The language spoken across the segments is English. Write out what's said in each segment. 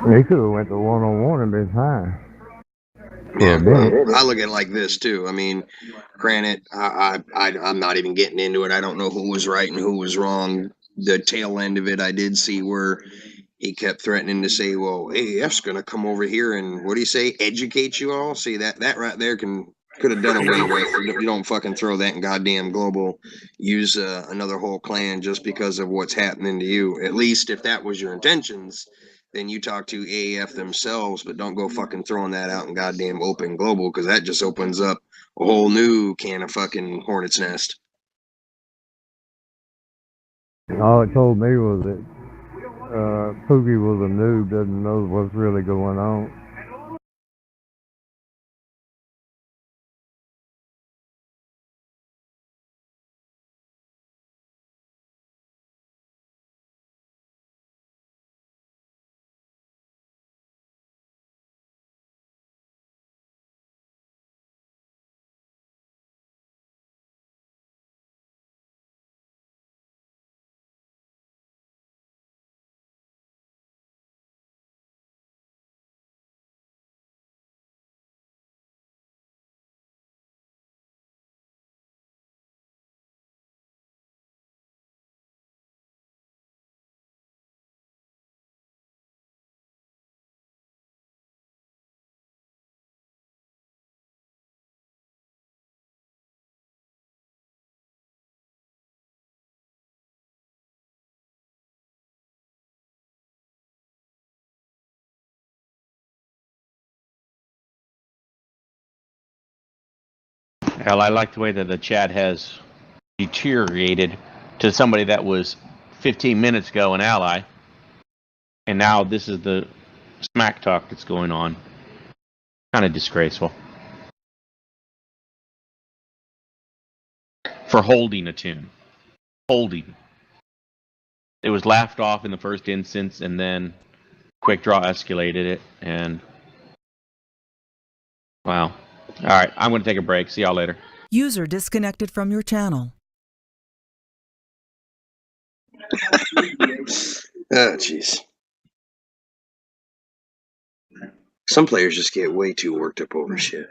They could have went to one-on-one and been fine for a Yeah, minute. I look at it like this too. I mean, granted, I'm not even getting into it. I don't know who was right and who was wrong. The tail end of it, I did see where he kept threatening to say, "Well, AAF's going to come over here and what do you say? Educate you all." See that right there could have done away with. You don't fucking throw that in goddamn global. Use another whole clan just because of what's happening to you. At least if that was your intentions, then you talk to AAF themselves, but don't go fucking throwing that out in goddamn open global because that just opens up a whole new can of fucking hornet's nest. All it told me was that Pookie was a noob, doesn't know what's really going on. Hell, I like the way that the chat has deteriorated to somebody that was 15 minutes ago an ally, and now this is the smack talk that's going on. Kind of disgraceful. For holding a tune. Holding. It was laughed off in the first instance, and then Quick Draw escalated it, and wow. Alright, I'm going to take a break. See y'all later. User disconnected from your channel. Oh, jeez. Some players just get way too worked up over shit.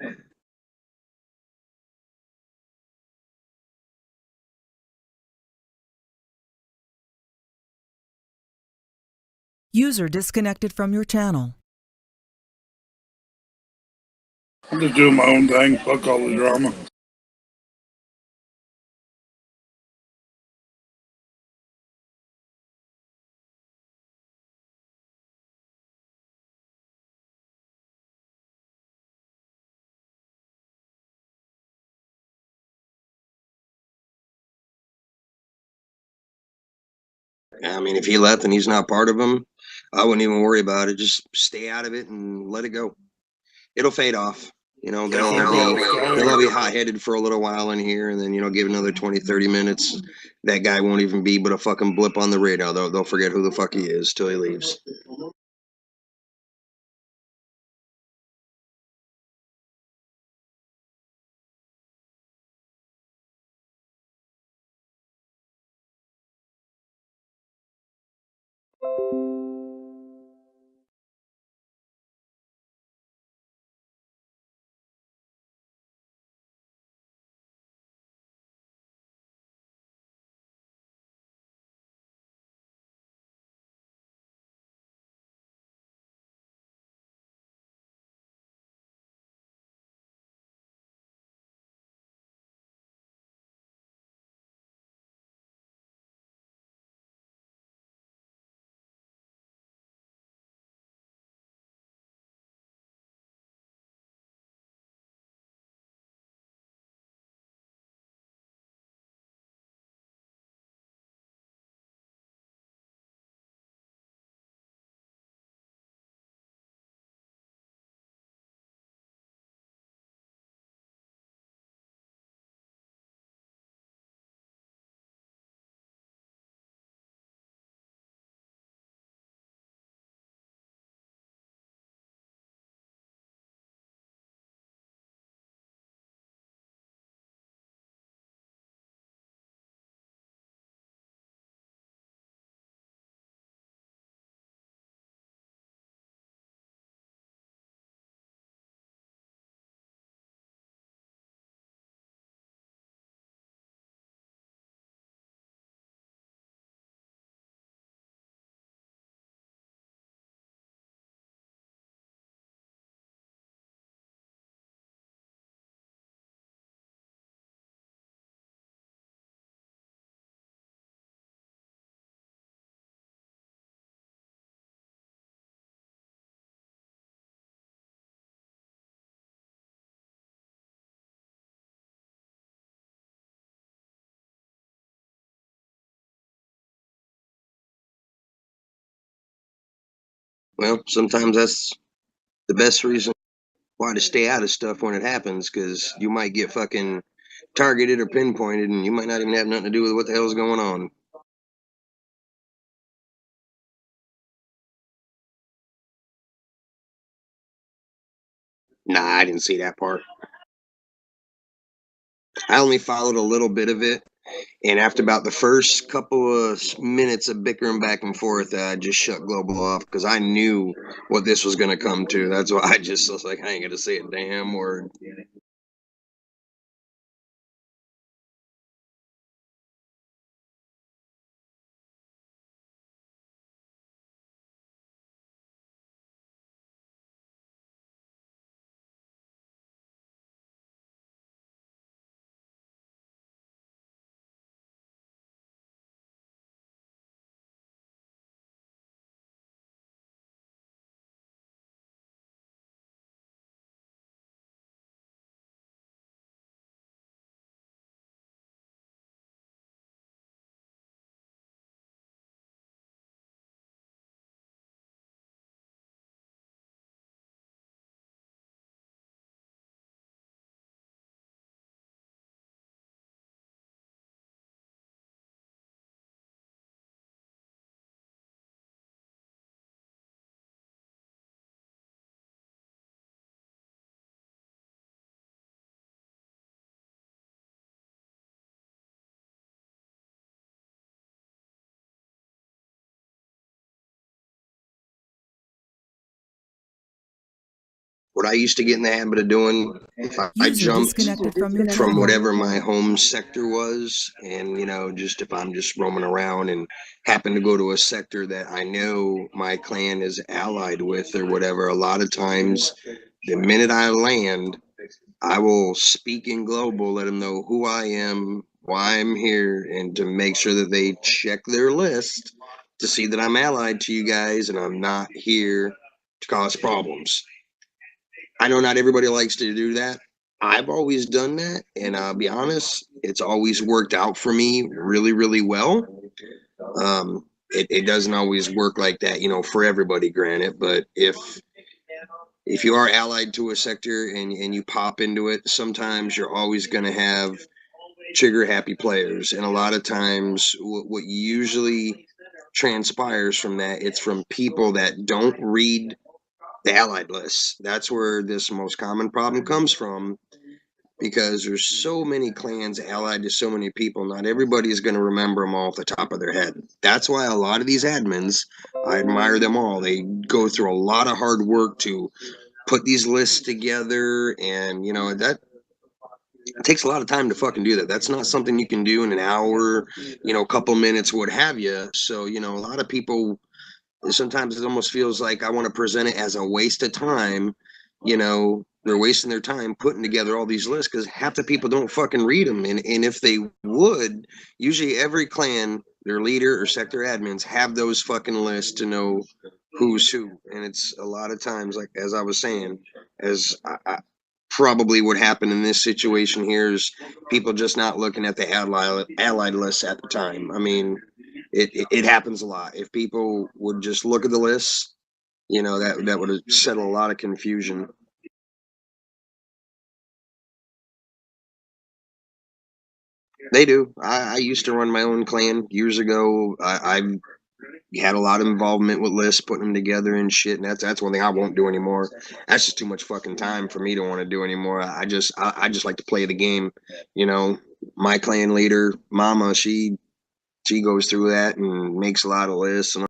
User disconnected from your channel. I'm just doing my own thing. Fuck all the drama. I mean, if he left and he's not part of them, I wouldn't even worry about it. Just stay out of it and let it go. It'll fade off. You know, they'll be hot headed for a little while in here, and then give another 20, 30 minutes. That guy won't even be but a fucking blip on the radar. They'll forget who the fuck he is till he leaves. Well, sometimes that's the best reason why to stay out of stuff when it happens, because you might get fucking targeted or pinpointed, and you might not even have nothing to do with what the hell's going on. Nah, I didn't see that part. I only followed a little bit of it, and after about the first couple of minutes of bickering back and forth, I just shut Global off because I knew what this was going to come to. That's why I just was like, I ain't going to say a damn word. What I used to get in the habit of doing, if I User jumped disconnected from your from channel. whatever my home sector was, and just if I'm just roaming around and happen to go to a sector that I know my clan is allied with or whatever, a lot of times the minute I land, I will speak in global, let them know who I am, why I'm here, and to make sure that they check their list to see that I'm allied to you guys and I'm not here to cause problems. I know not everybody likes to do that. I've always done that, and I'll be honest, it's always worked out for me really, really well. It doesn't always work like that, for everybody, granted, but if you are allied to a sector and you pop into it, sometimes you're always going to have trigger happy players, and a lot of times what usually transpires from that, it's from people that don't read the allied lists. That's where this most common problem comes from, because there's so many clans allied to so many people. Not everybody is going to remember them all off the top of their head. That's why a lot of these admins, I admire them all. They go through a lot of hard work to put these lists together, and that it takes a lot of time to fucking do that. That's not something you can do in an hour, a couple minutes, what have you. So a lot of people, sometimes it almost feels like I want to present it as a waste of time. They're wasting their time putting together all these lists because half the people don't fucking read them. And if they would, usually every clan, their leader or sector admins have those fucking lists to know who's who. And it's a lot of times, like as I was saying, as I probably what happened in this situation here is people just not looking at the allied lists at the time. I mean, it happens a lot. If people would just look at the lists, that would have settled a lot of confusion. They do. I used to run my own clan years ago. I've had a lot of involvement with lists, putting them together and shit. And that's one thing I won't do anymore. That's just too much fucking time for me to want to do anymore. I just like to play the game. You know, my clan leader, Mama, she goes through that and makes a lot of lists and